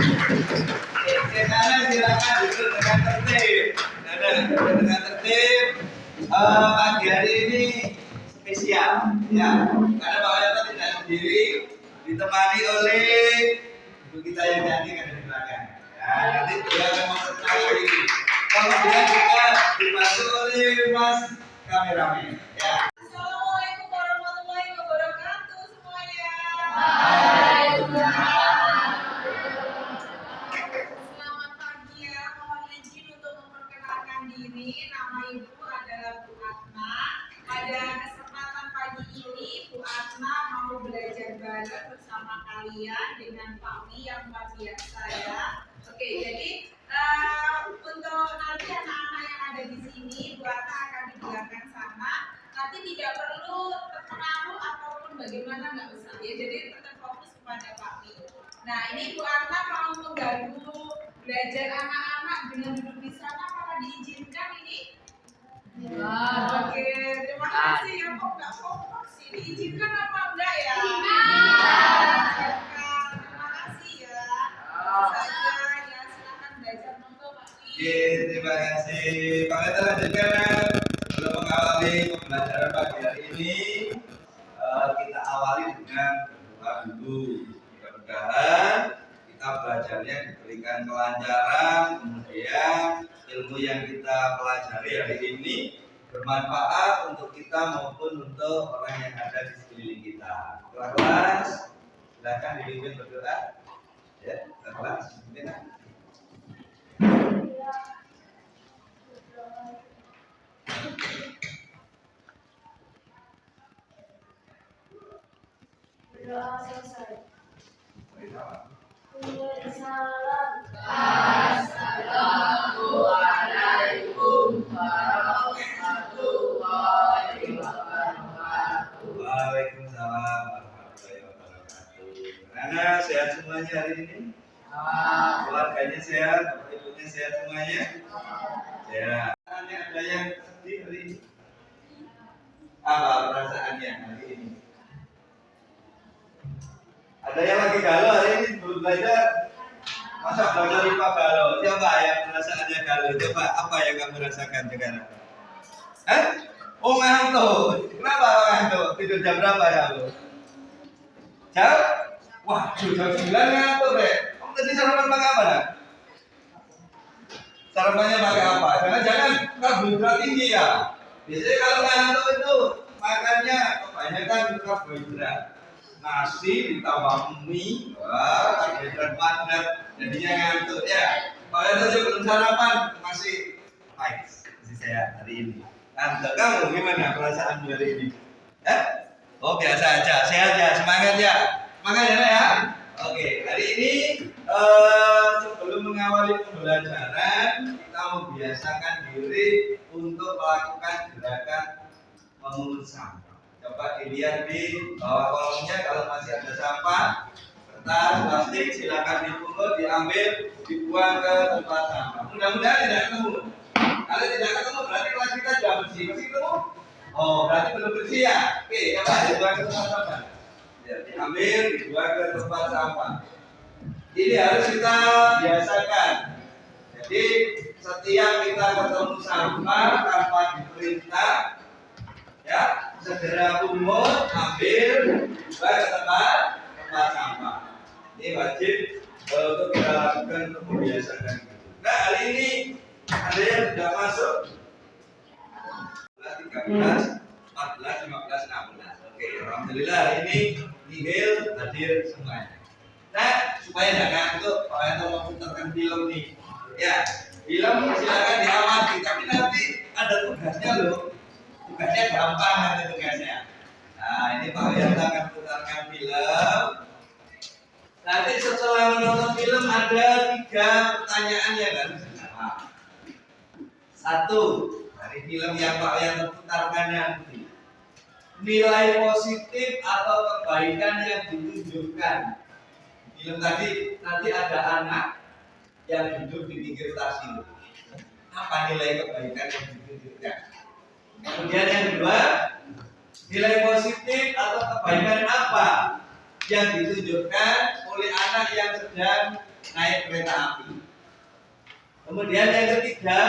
Kanan silakan duduk dengan tertib. Dengan tertib. Pagi hari ini spesial, ya. Karena Pak Wayata tidak sendiri, ditemani oleh ibu kita yang cantik ada di belakang. Ya, nanti dia akan memperkenalkan ini. Kemudian juga dibantu oleh Mas kameramen. Ya. Assalamualaikum warahmatullahi wabarakatuh semuanya. Selamat pagi ya. Mohon izin untuk memperkenalkan diri. Nama Ibu adalah Bu Atma. Pada kesempatan pagi ini Bu Atma mau belajar bareng bersama kalian dengan Pak Wi yang luar biasa ya. Oke, jadi untuk nanti anak-anak yang ada di sini, Bu Atma akan di belakang sana. Nanti tidak perlu terpengaruh ataupun bagaimana, nggak usah ya. Jadi tetap fokus kepada Pak Wi. Nah, ini Bu Atma mau mengganggu belajar anak-anak dengan duduk di sana. Apakah diizinkan ini? Oke, terima kasih ya. Kok nggak fokus sih? Diizinkan apa enggak ya? Terima kasih ya. Saja ya, silakan belajar monggo Pak Wi. Terima kasih. Pak Wayata lanjutkan. Sebelum mengawali pembelajaran pagi hari ini, kita awali dengan berdoa dulu. Mudah-mudahan kita belajarnya diberikan kelancaran, kemudian ilmu yang kita pelajari hari ini bermanfaat untuk kita maupun untuk orang yang ada di sekeliling kita. Kelas, silakan dipimpin berdoa. Ya, kelas, pimpin. Berdoa selesai. Assalamualaikum warahmatullahi wabarakatuh. Waalaikumsalam warahmatullahi wabarakatuh. Anak sehat semuanya hari ini? Keluarganya sehat, bapak ibunya sehat semuanya? Sehat. Ada yang sedih hari ini? Apa perasaannya hari ini? Ada yang lagi galau hari ini belum belajar? Masa belajar IPA galau? Coba yang perasaannya galau, coba apa yang kamu rasakan sekarang? Hah? Oh ngantuk. Kenapa ngantuk? Tidur jam berapa kamu? Jam? Wah, jam 9 ngantuk deh. Kamu tadi sarapan pakai apa dah? Sarapannya pakai apa? Jangan-jangan karbohidrat tinggi ya. Biasanya kalau ngantuk itu makannya kebanyakan karbohidrat. Nasi ditambah mie, wah, karbohidrat padat, jadinya ngantuk ya. Kalau saja belum sarapan masih baik, masih sehat hari ini. Ngantuk kamu gimana perasaan hari ini? Oh biasa aja, sehat ya, semangat ya, semangat ya. Oke, hari ini sebelum mengawali pembelajaran kita membiasakan diri untuk melakukan gerakan memungut sampah. Coba dilihat di bawah kolomnya kalau masih ada sampah, kertas, plastik silakan dipungut, diambil, dibuang ke tempat sampah. Mudah-mudahan tidak ketemu. Kalau tidak ketemu berarti kelas kita sudah bersih. Bersih ketemu? Oh, berarti belum bersih ya? Oke, coba dibuang ke tempat sampah. Ya, diambil, dibuang ke tempat sampah. Ini harus kita biasakan. Jadi setiap kita ketemu sampah tanpa diperintah, ya segera pungut, ambil, buang ke tempat sampah. Ini wajib untuk kita lakukan untuk membiasakan. Nah hari ini ada yang sudah masuk 13, 14, 15, 16. Oke, alhamdulillah hari ini nihil hadir semuanya. Nah supaya tidak ngantuk, Pak Wayata mau putarkan film nih. Ya, film silakan diamati, tapi nanti ada tugasnya loh. Tugasnya gampang nanti tugasnya. Nah ini Pak Wayata akan putarkan film. Nanti setelah menonton film ada 3 pertanyaan yang harus dijawab. 1, dari film yang Pak Wayata putarkan nanti, nilai positif atau kebaikan yang ditunjukkan. Film tadi nanti ada anak yang duduk di pinggir stasiun. Apa nilai kebaikan yang ditunjukkan? Kemudian yang kedua, nilai positif atau kebaikan apa yang ditunjukkan oleh anak yang sedang naik kereta api. Kemudian yang ketiga,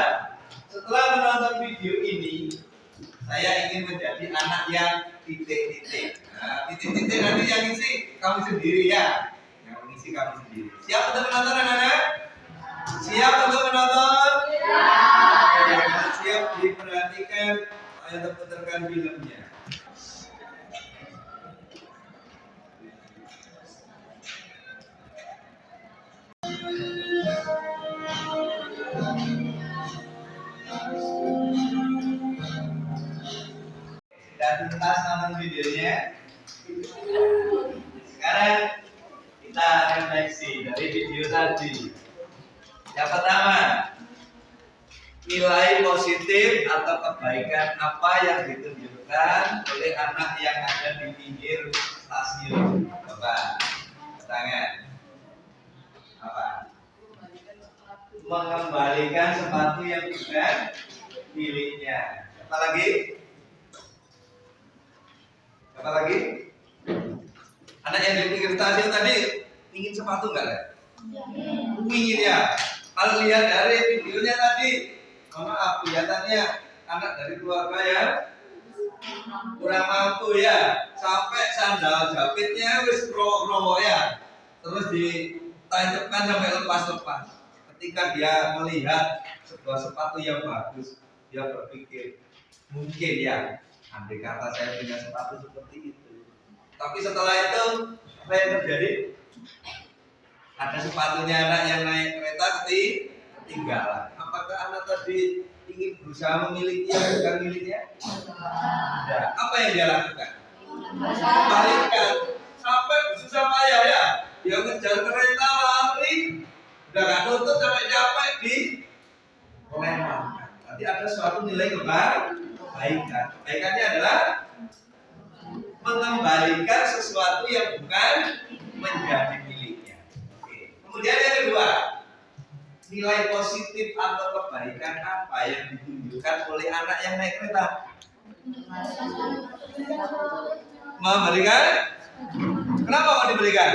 setelah menonton video ini, saya ingin menjadi anak yang titik-titik. Nah, titik-titik nanti yang isi kamu sendiri ya. Yang mengisi kamu sendiri. Siap untuk menonton anak-anak? Siap untuk menonton? Ya. Siap diperhatikan, ayo putarkan filmnya. Sudah tuntas nonton videonya. Sekarang kita refleksi dari video tadi. Yang pertama, nilai positif atau kebaikan apa yang ditunjukkan oleh anak yang ada di pinggir stasiun? Coba tangan. Apa? Mengembalikan sepatu yang bukan miliknya. Apa lagi? Apa lagi? Anak yang di pinggir stasiun tadi ingin sepatu nggak ya? Ingin ya. Kalau lihat dari videonya tadi, maaf kelihatannya anak dari keluarga ya kurang mampu ya, sampai sandal jepitnya wis rowo ya, terus ditancapkan sampai lepas-lepas. Ketika dia melihat sebuah sepatu yang bagus, dia berpikir mungkin ya, andai kata saya punya sepatu seperti itu. Tapi setelah itu apa yang terjadi? Ada sepatunya anak yang naik kereta ketinggalan. Apakah anak tadi ingin berusaha memiliki yang bukan miliknya? Tidak. Apa yang dia lakukan? Kembalikan. Sampai susah payah ya. Dia ngejar kereta lari, udah gak nutup sampai capek di lemparkan. Nanti ada suatu nilai kebaikan. Kebaikannya adalah mengembalikan sesuatu yang bukan menjadi miliknya. Oke. Kemudian yang kedua, nilai positif atau kebaikan apa yang ditunjukkan oleh anak yang naik kereta? Memberikan? Kenapa mau diberikan?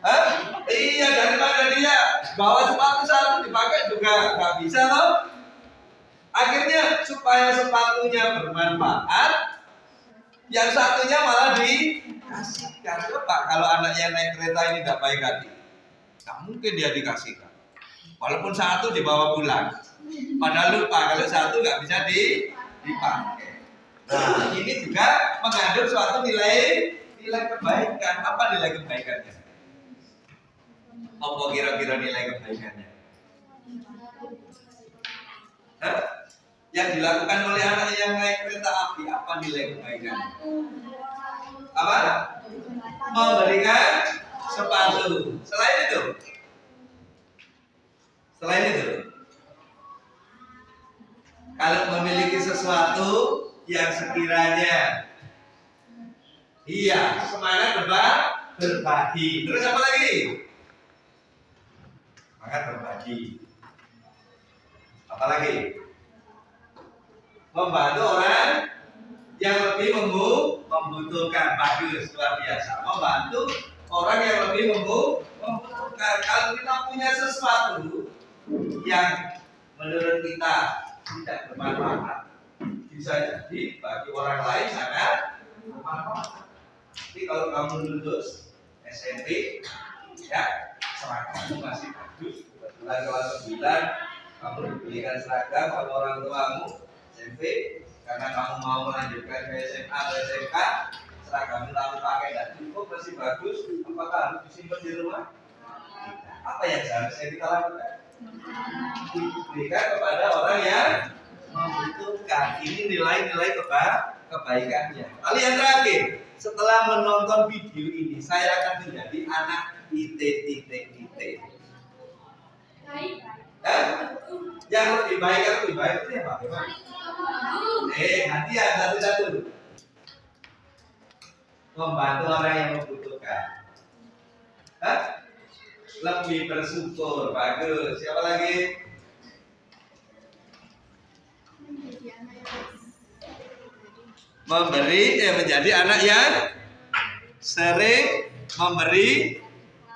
Hah? Iya, daripada dia bawa sepatu satu dipakai juga nggak bisa loh. Akhirnya supaya sepatunya bermanfaat, yang satunya malah dikasihkan. Coba kalau anaknya naik kereta ini tidak baik hati, nggak mungkin dia dikasihkan. Walaupun satu dibawa pulang, padahal lupa kalau satu nggak bisa dipakai. Nah, ini juga mengandung suatu nilai kebaikan. Apa nilai kebaikannya? Apa kira-kira nilai kebaikannya? Hah? Yang dilakukan oleh anak yang naik kereta api, apa nilai kebaikannya? Apa? Memberikan sepatu. Selain itu, kalau memiliki sesuatu yang sekiranya iya semangat berbagi. Terus apa lagi? Semangat berbagi. Apa lagi? Membantu orang yang lebih membutuhkan. Bagus, luar biasa. Membantu orang yang lebih membutuhkan. Kalau kita punya sesuatu yang menurut kita tidak bermanfaat, bisa jadi bagi orang lain sangat bermanfaat. Tapi kalau kamu lulus SMP, ya seragammu masih bagus. Kebetulan kelas 9 kamu dibelikan seragam sama orang tuamu SMP, karena kamu mau melanjutkan ke SMA atau SMK, seragam lalu pakai dan cukup masih bagus. Apakah harus disimpan di rumah? Apa yang seharusnya kita lakukan? Diberikan kepada orang yang membutuhkan. Ini nilai-nilai kebaikannya. Lalu yang terakhir, setelah menonton video ini, saya akan menjadi anak titik. Yang lebih baik itu ya Pak. Nanti ya satu-satu. Membantu orang yang membutuhkan. Lebih bersyukur, bagus. Siapa lagi? Menjadi anak yang sering memberi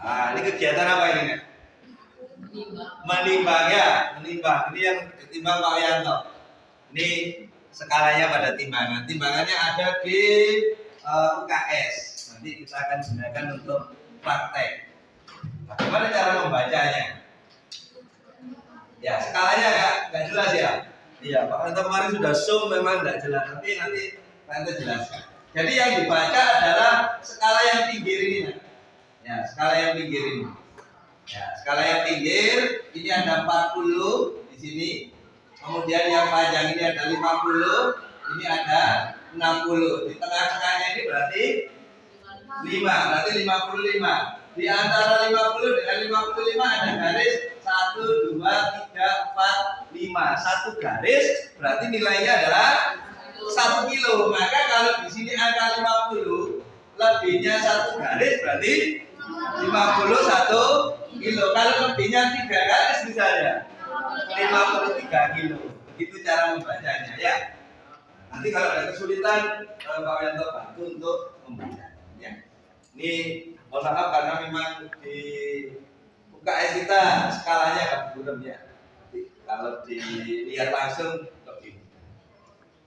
Nah, ini kegiatan apa ini, Nek? Menimbang. Menimbang ya, menimbang. Ini yang ditimbang Pak Yanto. Ini skalanya pada timbangan. Timbangannya ada di UKS. Nanti kita akan gunakan untuk praktek. Bagaimana cara membacanya? Ya, skalanya nggak jelas ya. Iya, Pak Yanto kemarin sudah show memang nggak jelas. Tapi nanti Pak Yanto jelaskan. Jadi yang dibaca adalah skala yang pinggir ini, Nak. Ya, skala yang pinggir ini. Ya, skala yang pinggir ini ada 40 di sini. Kemudian yang panjang ini ada 50, ini ada 60. Di tengah-tengahnya ini berarti 5, berarti 55. Di antara 50 dengan 55 ada garis 1 2 3 4 5. Satu garis berarti nilainya adalah 1 kilo. Maka kalau di sini angka 50, lebihnya 1 garis berarti 51 kilo. Kalau lebihnya 3 garis misalnya 53 kilo. Begitu cara membacanya ya. Nanti kalau ada kesulitan Pak Yanto bantu untuk membaca ya. Ini mohon maaf karena memang di UKS kita skalanya agak buram ya. Kalau dilihat langsung lebih.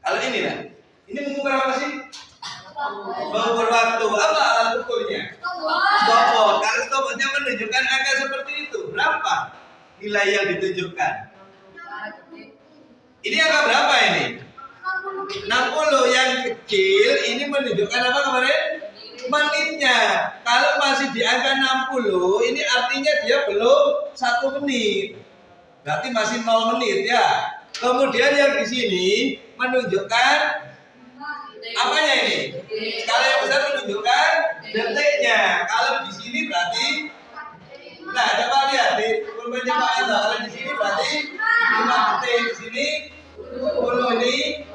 Kalau ini lah, ini mengukur apa sih? Mengukur waktu. Apa alat ukurnya? Stopwatch. Kalau stopwatchnya menunjukkan angka seperti itu, berapa nilai yang ditunjukkan? Ini angka berapa ini? 60. Yang kecil ini menunjukkan apa kemarin? Menitnya. Kalau masih di angka 60, ini artinya dia belum 1 menit. Berarti masih 0 menit ya. Kemudian yang di sini menunjukkan apanya ini? Skala yang besar menunjukkan detiknya. Kalau di sini berarti, nah coba lihat di pulpennya Pak Ito. Kalau di sini berarti 5 detik, di sini 10 ini.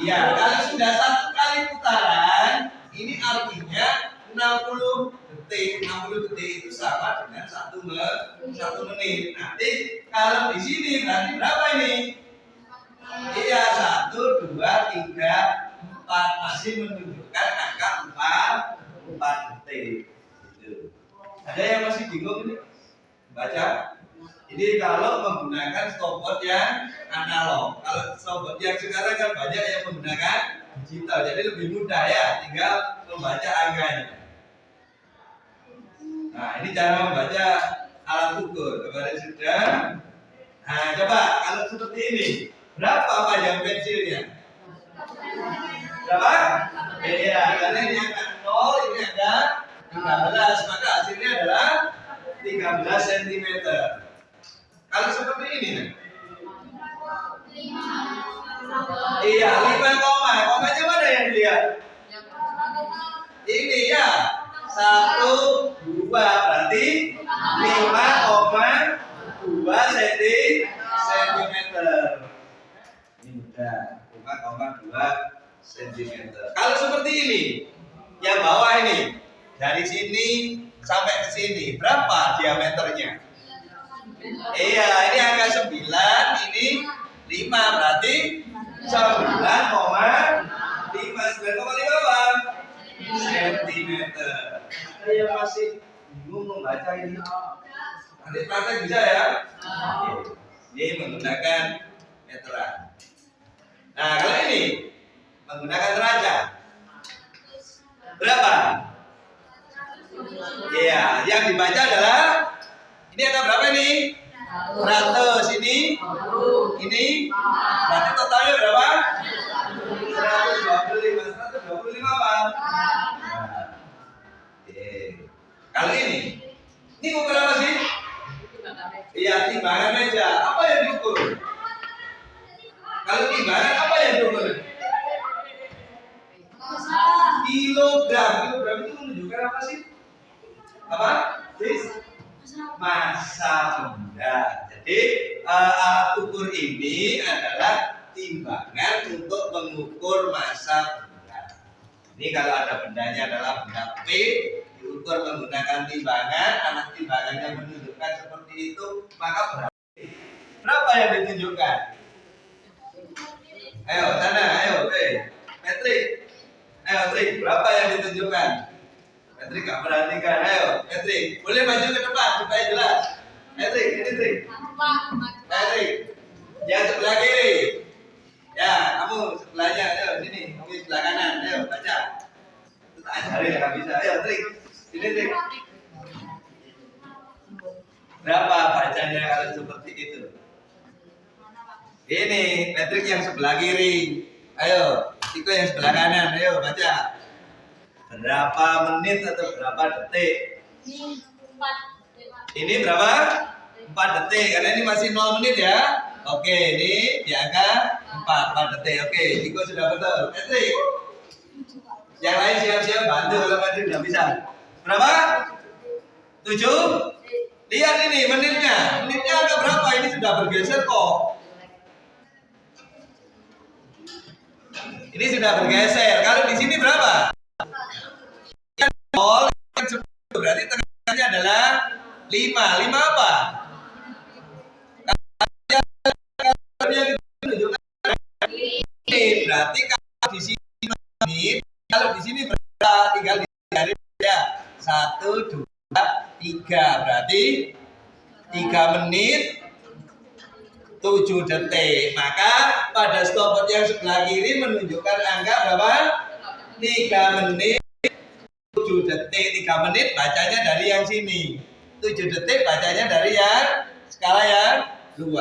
Iya, kalau sudah 1 kali putaran, ini artinya 60 detik. 60 detik itu sama dengan 1 menit. Nanti kalau di sini berarti berapa ini? Iya, 1, 2, 3, 4 masih menunjukkan angka 4 detik. Gitu. Ada yang masih bingung ini? Baca. Ini kalau menggunakan stopwatch yang analog. Kalau stopwatch yang sekarang kan banyak yang menggunakan digital, jadi lebih mudah ya, tinggal membaca angkanya. Nah, ini cara membaca alat ukur. Kemarin sudah. Nah, coba kalau seperti ini, berapa panjang pensilnya? Berapa? Iya, karena ini angka 0, ini angka 13, maka hasilnya adalah 13 cm. Kalau seperti ini nih. Iya, 5 koma. Komanya mana yang dilihat? Ini ya. 1, 2 berarti 5,2 cm. Ini mudah. 5,2 cm. Kalau seperti ini, yang bawah ini dari sini sampai ke sini berapa diameternya? Iya, ini angka 9, ini 5 berarti 9,5 apa? cm. Ada yang masih bingung membaca ini? Nanti praktek bisa ya? Ini menggunakan meteran. Nah, kalau ini menggunakan derajat. Berapa? Iya, yang dibaca adalah ini angka berapa ini? 100. Ini berarti totalnya berapa? 125 apa? Kalau ini ukur apa sih? Iya, timbangan meja. Apa yang diukur? Kalau timbangan apa yang diukur? Kilogram. Kilogram itu menunjukkan apa sih? Apa? Massa benda. Jadi alat ukur ini adalah timbangan untuk mengukur massa benda. Ini kalau ada bendanya adalah benda P, diukur menggunakan timbangan, anak timbangannya menunjukkan seperti itu, maka berapa yang ditunjukkan? Ayo, sana, ayo, Patrick. Ayo, Patrick, berapa yang ditunjukkan? Patrick gak perhatikan, ayo, Patrick. Boleh maju ke depan supaya jelas. Patrick, ini Patrick. Patrick, yang sebelah kiri. Ya, kamu sebelahnya, ayo, sini. Kamu sebelah kanan, ayo, baca. Tak ajarin, gak bisa. Ayo, Patrick. Sini, Patrick. Berapa bacanya kalau seperti itu? Ini Patrick yang sebelah kiri. Ayo, Tiko yang sebelah kanan. Ayo baca. Berapa menit atau berapa detik? Ini berapa? 4 detik. Karena ini masih 0 menit ya. Oke, ini di angka 4 detik. Oke, Tiko sudah betul. Patrick. Yang lain siap-siap bantu kalau Patrick tidak bisa. Berapa? 7? Lihat ini menitnya. Menitnya ada berapa? Ini sudah bergeser kok. Ini sudah bergeser. Kalau di sini berapa? Berarti tengahnya adalah 5. 5 apa? Ini berarti kalau di sini menit, kalau di sini berapa? Tinggal dicari ya. 1, 2, 3. Berarti 3 menit 7 detik. Maka pada stopwatch yang sebelah kiri menunjukkan angka berapa? 3 menit 7 detik. 3 menit bacanya dari yang sini. 7 detik bacanya dari yang skala yang 2.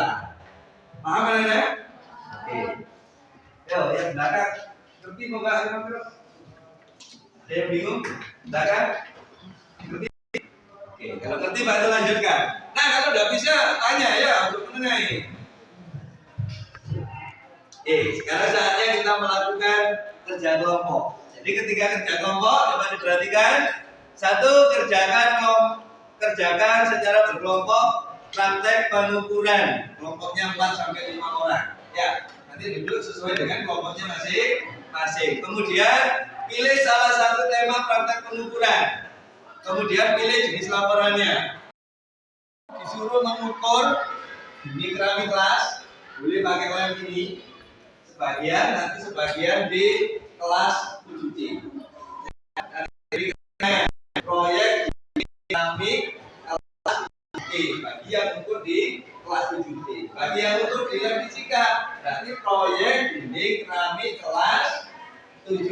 Paham kan ya? Oke. Yo, yang belakang. Ngerti mau enggak? Ada yang bingung? Belakang? Ngerti? Oke, kalau ngerti bantu lanjutkan. Nah, kalau udah bisa tanya ya untuk menengahi. Sekarang saatnya kita melakukan kerja kelompok. Jadi ketika kerja kelompok, coba diperhatikan. 1, kerjakan secara berkelompok praktek pengukuran. Kelompoknya 4 sampai 5 orang. Ya, nanti duduk sesuai dengan kelompoknya masing-masing. Kemudian pilih salah satu tema praktek pengukuran. Kemudian pilih jenis laporannya. Disuruh mengukur ini keramik kelas, boleh pakai lem ini. Sebagian di kelas 7C. Proyek keramik kelas 7C. Bagi yang ukur di kelas 7C. Bagi yang ukur di lem fisika, berarti proyek dinding keramik kelas 7.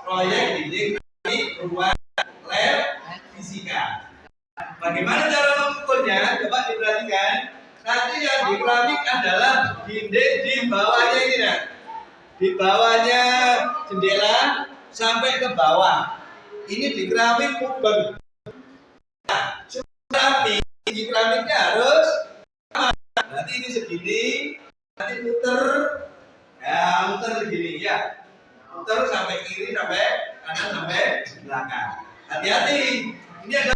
Proyek dinding keramik ruang lab fisika. Bagaimana cara mengukurnya? Coba diperhatikan. Nanti yang di keramik adalah dinding di bawahnya ini nah. Di bawahnya jendela sampai ke bawah. Ini di keramik kubeng. Nah, keramik, tinggi keramiknya harus sama. Nanti ini segini, nanti muter. Ya, muter segini ya. Muter sampai kiri, sampai kanan, sampai belakang. Hati-hati. Ini ada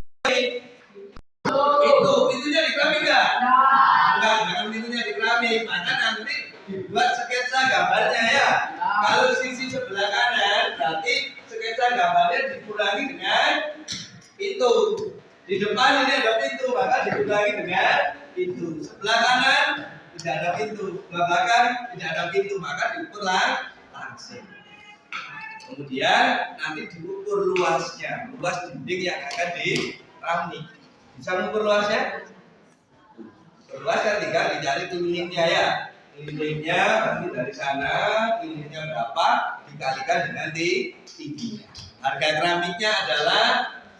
pintunya di keramik enggak? Enggak, jangan pintunya di keramik. Maka nanti dibuat sketsa gambarnya ya. Kalau sisi sebelah kanan, berarti sketsa gambarnya dikurangi dengan pintu. Di depan ini ada pintu, maka dikurangi dengan pintu. Sebelah kanan tidak ada pintu, sebelah belakang tidak ada pintu, maka diukur langsung. Kemudian nanti diukur luasnya, luas dinding yang akan dikeramik. Bisa mengukur luasnya? Luas kan tinggal dicari kelilingnya ya. Kelilingnya nanti dari sana, kelilingnya berapa dikalikan dengan tingginya. Harga keramiknya adalah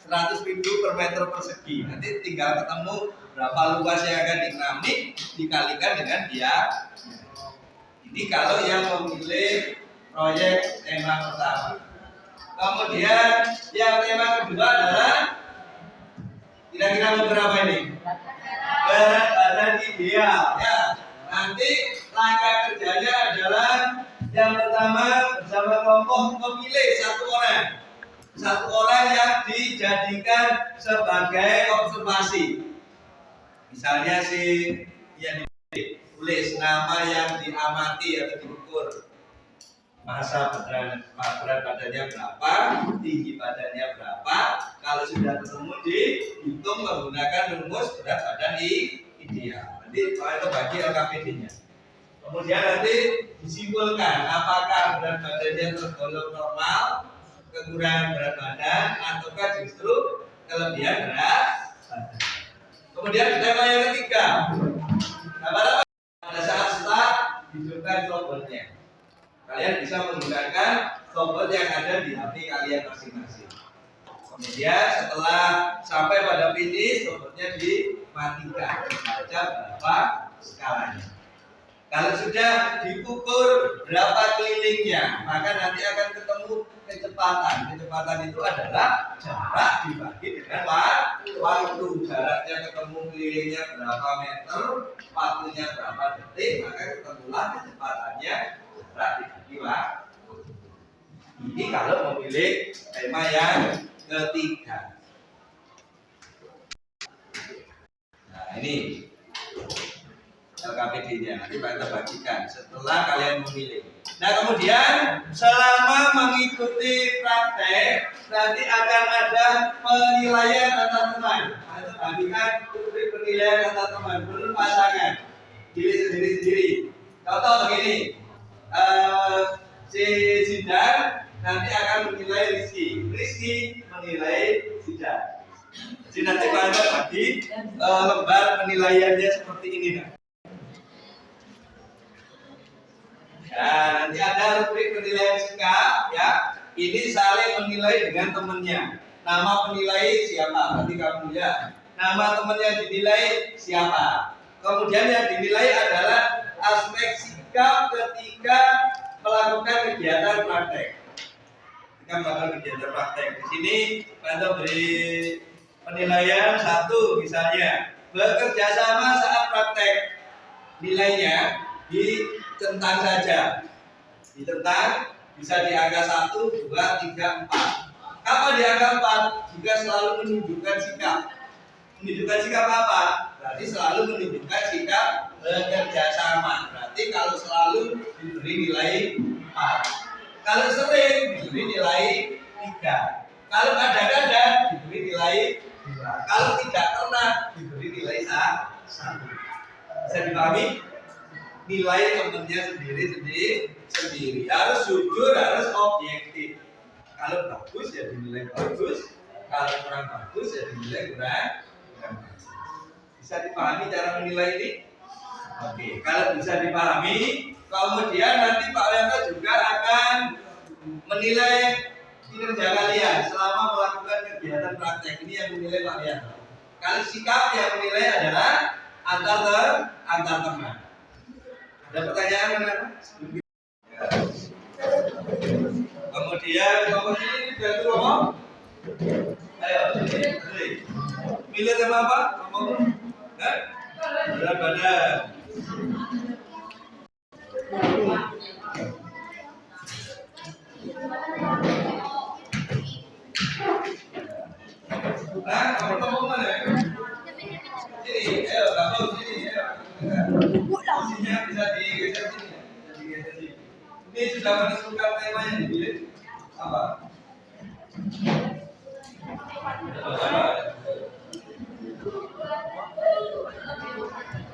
100.000 per meter persegi. Nanti tinggal ketemu berapa luas yang akan dikeramik dikalikan dengan dia. Ini kalau yang memilih proyek tema pertama. Kemudian yang tema kedua adalah kira-kira berapa ini? Berat badan ideal ya. Nanti langkah kerjanya adalah yang pertama bersama kelompok memilih satu orang yang dijadikan sebagai observasi. Misalnya si yang ditulis nama yang diamati atau diukur, masa berat badannya berapa, tinggi badannya berapa. Kalau sudah ketemu dihitung menggunakan rumus berat badan ideal. Nanti itu bagi LKPD-nya. Kemudian nanti disimpulkan apakah berat badannya tergolong normal, kekurangan berat badan, ataukah justru kelebihan berat badan. Kemudian tema yang ketiga, pada saat start hidupkan software-nya. Kalian bisa menggunakan software yang ada di HP kalian masing-masing. Kemudian setelah sampai pada finish, software-nya dimatikan. Baca berapa skalanya. Kalau sudah diukur berapa kelilingnya, maka nanti akan ketemu kecepatan. Kecepatan itu adalah jarak dibagi dengan waktu. Jaraknya ketemu kelilingnya berapa meter, waktunya berapa detik, maka ketemulah kecepatannya jarak dibagi waktu. Ini kalau memilih tema yang ketiga. Nah ini LKPD-nya nanti kita bagikan setelah kalian memilih. Nah kemudian selama mengikuti praktek nanti akan ada penilaian antar teman. Atau bagikan penilaian antar teman belum pasangan, pilih sendiri-sendiri. Contoh begini, si Zidan nanti akan menilai Rizky menilai Zidan. Jadi nanti kalian bagi lembar penilaiannya seperti ini. Nah, nanti ada rubrik penilaian sikap ya. Ini saling menilai dengan temannya. Nama penilai siapa? Berarti kamu ya. Nama temannya dinilai siapa? Kemudian yang dinilai adalah aspek sikap ketika melakukan kegiatan praktek. Ketika melakukan kegiatan praktek. Di sini kita beri penilaian 1 misalnya. Bekerja sama saat praktek. Nilainya ditentang saja. Ditentang bisa di angka 1, 2, 3, 4. Kapan di angka 4? Jika selalu menunjukkan sikap. Menunjukkan sikap apa? Berarti selalu menunjukkan sikap bekerja sama. Berarti kalau selalu diberi nilai 4. Kalau sering diberi nilai 3. Kalau kadang-kadang diberi nilai 2. Kalau tidak pernah diberi nilai 1. Bisa dipahami? Nilai temennya sendiri harus jujur, harus objektif. Kalau bagus ya dinilai bagus, kalau kurang bagus ya dinilai kurang bagus. Bisa dipahami cara menilai ini? Oke, kalau bisa dipahami, kemudian nanti Pak Yanto juga akan menilai kinerja kalian selama melakukan kegiatan praktek. Ini yang menilai Pak Yanto. Kalau sikap yang menilai adalah antar teman. Ada pertanyaan mana? Kemudian kelompok ini dibantu ngomong. Ayo, pilih tema apa? Ngomong. Berat badan. Nah, kamu ngomong mana? Sini, ayo, kamu sini, ayo. Posisinya bisa digeser sini. Ini sudah menentukan tema yang dipilih apa?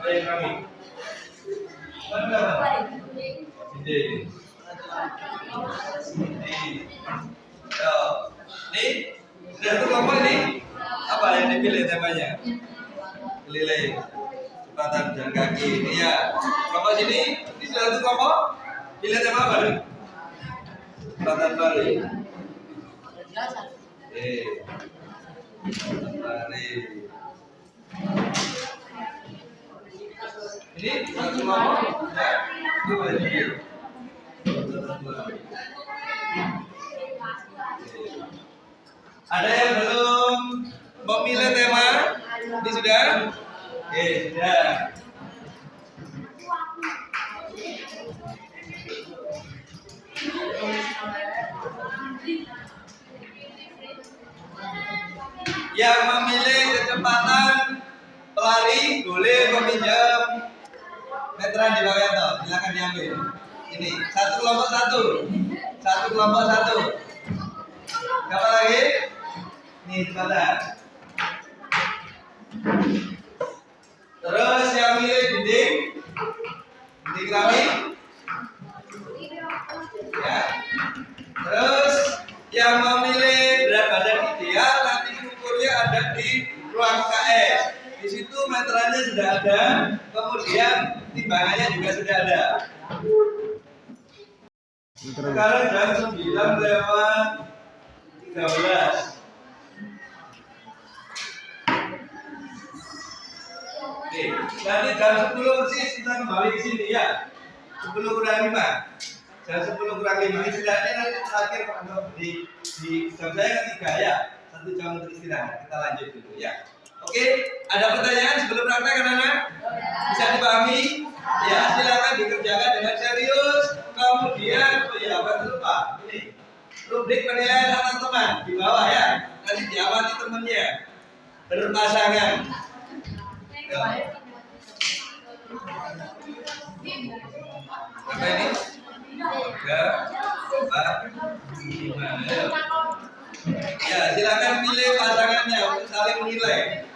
Baik kami. Mana? Ini. Ini sudah kelompok ini apa yang dipilih temanya? Keliling, kecepatan jalan kaki. Ini ya. Kelompok sini, ini sudah satu kelompok. Pilih tema apa nih? Kecepatan balik. Balik. Ini satu kelompok. Apa ini? Ada yang belum memilih tema? Ini sudah? Sudah. Yang memilih kecepatan pelari boleh meminjam meteran di bawah itu. Silakan diambil. Ini satu kelompok satu. Siapa lagi? Nih cepetan. Terus yang milih dinding Titik keramik. Ya. Terus yang memilih berat badan ideal nanti ukurnya ada di ruang KS. Di situ meterannya sudah ada, kemudian timbangannya juga sudah ada. Sekarang jam 9:13. Oke, nanti jam 10 persis kita kembali ke sini ya. 10:05. Jam 10:05 istirahatnya nanti terakhir di jam saya ketiga ya. 1 jam untuk istirahat. Kita lanjut dulu ya. Oke, ada pertanyaan sebelum praktek anak-anak? Bisa dipahami? Ya, silakan dikerjakan dengan serius. Kemudian, oh ya, jangan lupa ini rubrik penilaian anak teman di bawah ya. Nanti diamati temannya berpasangan. Apa ini? 3, 4, 5. Ya, silakan pilih pasangannya untuk saling menilai.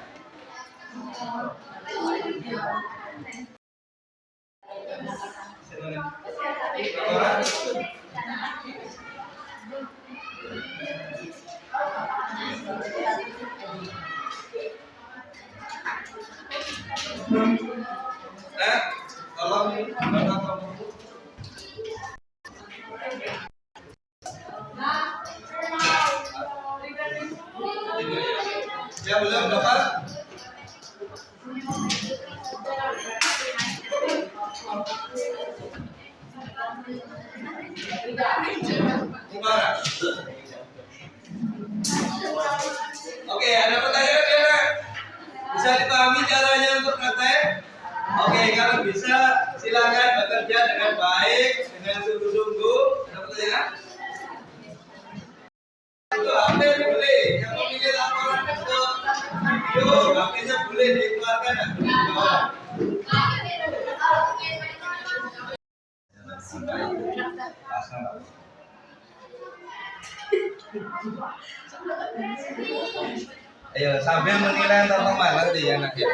Nah, tolong ya belum dapat. Gimana? Oke, ada pertanyaan ya? Bisa dipahami caranya untuk praktek? Oke, kalau bisa silakan bekerja dengan baik, dengan sungguh-sungguh. Ada pertanyaan? Itu HP boleh, yang memilih laporan itu video, HP-nya boleh dikeluarkan di bawah. Ayo sambil menilai teman nanti ya nak ya.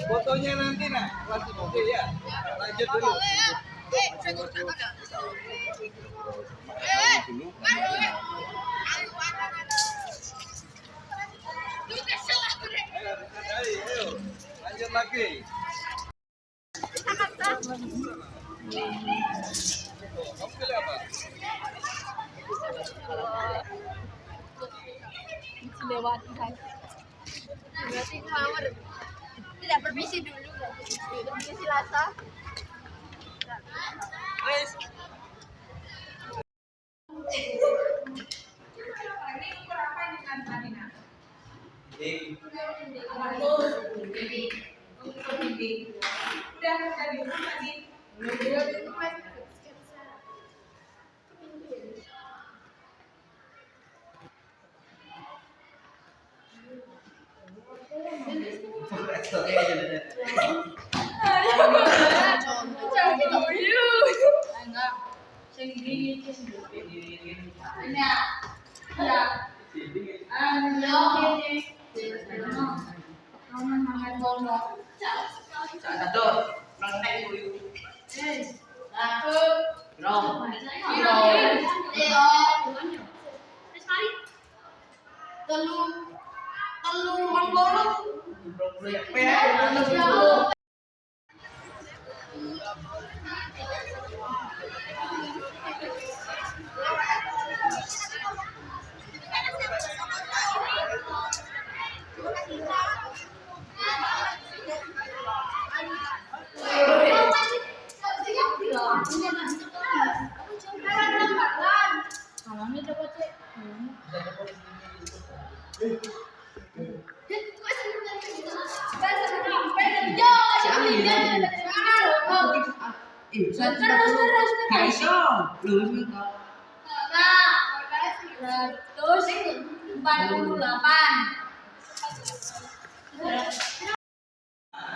Fotonya nanti nak, pasti oke ya. Lanjut dulu. Ayo, lanjut lagi. Kamu pilih apa? Lewati hai. Berarti kamar tidak permisi dulu. Permisi Lasa. Guys. Ini ukur apa ini kan Marina? Udah tadi ukur tadi. Telu, telu,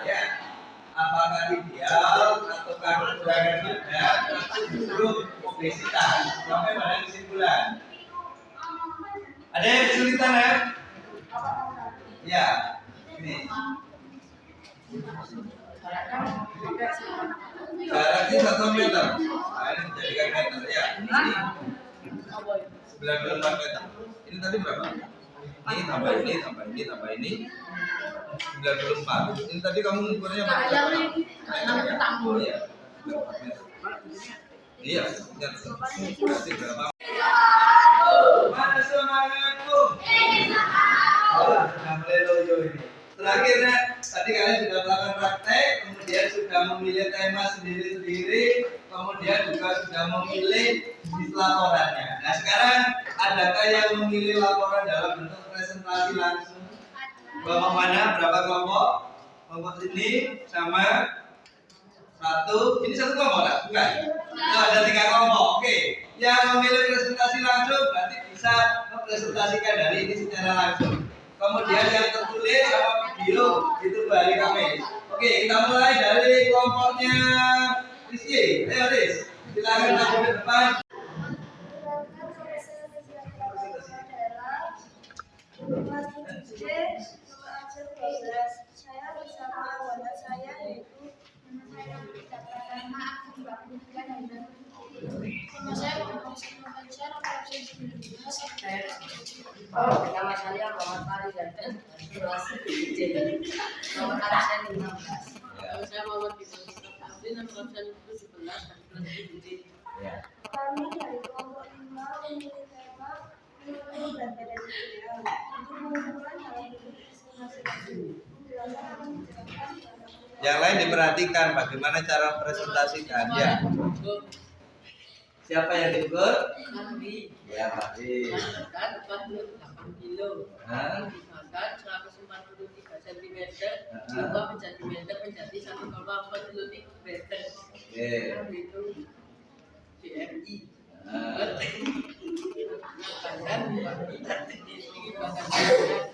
Ya, apakah ideal atau kekurangan badan atau justru obesitas? Sampai pada kesimpulan. Ada yang kesulitan ya? Ya, ini. Jaraknya 1 meter. Nah, ini dijadikan meter ya. Ini 94 meter. Ini tadi berapa? Ini tambah ini, tambah ini, tambah ini. 94. Ini tadi kamu ukurnya berapa? Oh iya. 94 meter. Iya, berarti berapa? Mana semangatku? Oh, sudah mulai loyo ini. Terakhirnya, tadi kalian sudah melakukan praktek, kemudian sudah memilih tema sendiri-sendiri, kemudian juga sudah memilih jenis laporannya. Nah sekarang, adakah yang memilih laporan dalam bentuk presentasi langsung? Kelompok mana? Berapa kelompok? Kelompok ini sama ini satu kelompok lah? Bukan? Nah, ada 3 kelompok. Oke. Yang memilih presentasi langsung berarti bisa mempresentasikan dari ini secara langsung. Kemudian yang tertulis sama video itu hari Kamis. Oke, kita mulai dari kelompoknya Rizky. Ayo Riz, silakan maju ke depan. Saya bersama wadah saya yaitu saya mencatatkan saya membaca referensi sebelumnya. Nama saya Muhammad Fahri dan kelas nomor absen 15. Nama saya Muhammad Bisma Abdi, nomor absen 17 dan kelas 7. Kami dari kelompok 5 memilih tema ilmu dan badan ideal untuk mengumpulkan dalam bentuk presentasi. Yang lain diperhatikan bagaimana cara presentasikan ya. Siapa yang diukur? Fahri. Ya, Fahri. Berat badan 48 kilo. Berat 143 cm. Jumlah cm menjadi 1,43 meter. Oke. Itu BMI.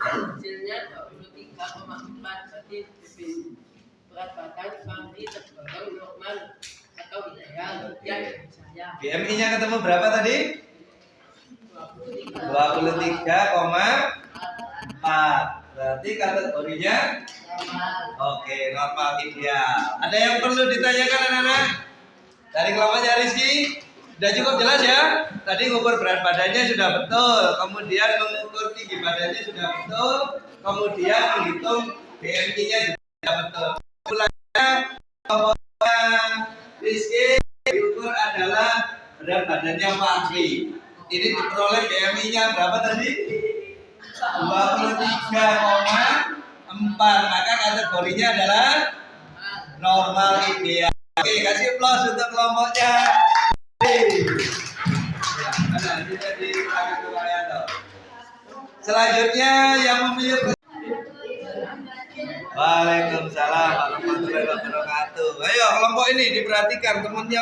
Hasilnya 23,4 berarti berat badan Fahri tergolong normal atau ideal yang saya. BMI-nya ketemu berapa tadi? 23,4. Berarti kategorinya oke, normal ideal. Ada yang perlu ditanyakan anak-anak? Dari kelompoknya Rizky, sudah cukup jelas ya? Tadi mengukur berat badannya sudah betul, kemudian mengukur tinggi badannya sudah betul, kemudian menghitung BMI-nya juga betul. Kesimpulannya, kelompoknya Rizky diukur adalah berat badannya Fahri. Ini diperoleh BMI-nya berapa tadi? 23,4. Maka kategorinya adalah normal ideal. Oke, kasih aplaus untuk kelompoknya. Selanjutnya yang memilih. Waalaikumsalam warahmatullahi wabarakatuh. Ayo kelompok ini diperhatikan, temannya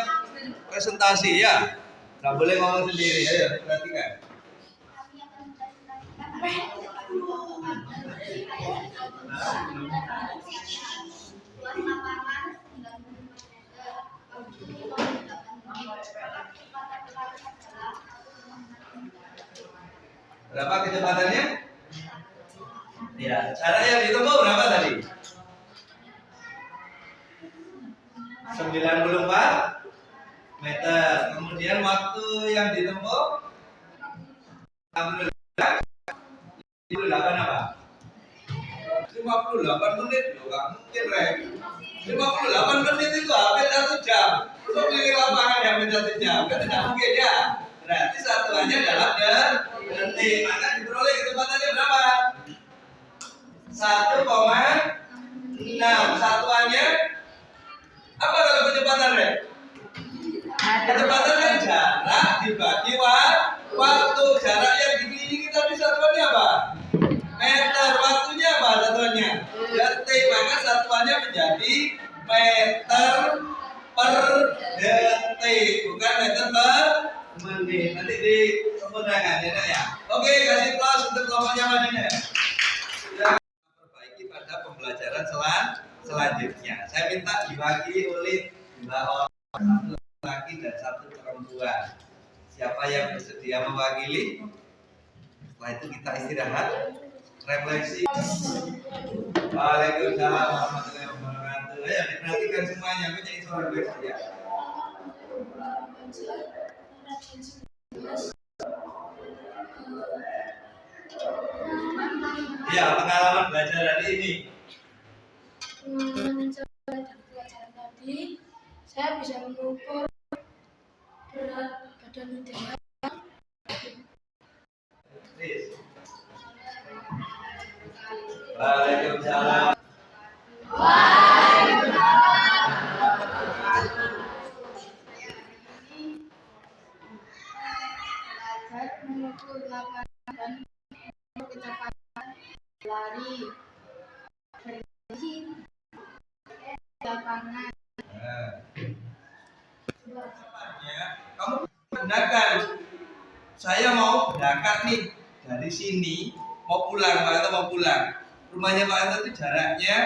presentasi ya. Nggak boleh ngomong sendiri. Ayo diperhatikan. Berapa kecepatannya? Ya, cara yang ditempuh berapa tadi? 94 meter. Kemudian waktu yang ditempuh 68 apa? 58 58 menit loh, nggak mungkin Rek. 58 menit itu hampir 1 jam. Untuk keliling lapangan hampir 1 jam, kan tidak mungkin ya. Berarti satuannya dalam detik. Maka diperoleh kecepatannya berapa? 1,6. Satuannya apa kalau kecepatan Rek? Kecepatan kan jarak dibagi waktu. Jarak yang dikelilingi tadi satuannya apa? Meter. Waktunya apa satuannya? Detik. Maka satuannya menjadi meter per detik, bukan meter per menit. Nanti disempurnakan ya. Oke, kasih plus untuk kelompoknya Madinah. Perbaiki pada pembelajaran selanjutnya. Saya minta diwakili oleh 2 orang, 1 laki dan 1 perempuan. Siapa yang bersedia mewakili? Setelah itu kita istirahat, refleksi. Waalaikumsalam warahmatullahi wabarakatuh. Ayo diperhatikan semuanya, menjadi seorang refleksi ya. Ya, pengalaman belajar hari ini. Pengalaman saya belajar pelajaran tadi, saya bisa mengukur berat badan ideal. Waalaikumsalam. Belajar mengukur lapangan kecepatan lari, berhenti, lapangan. Kamu gunakan. Saya mau berangkat nih dari sini, mau pulang, Pak Anto mau pulang. Rumahnya Pak Anto itu jaraknya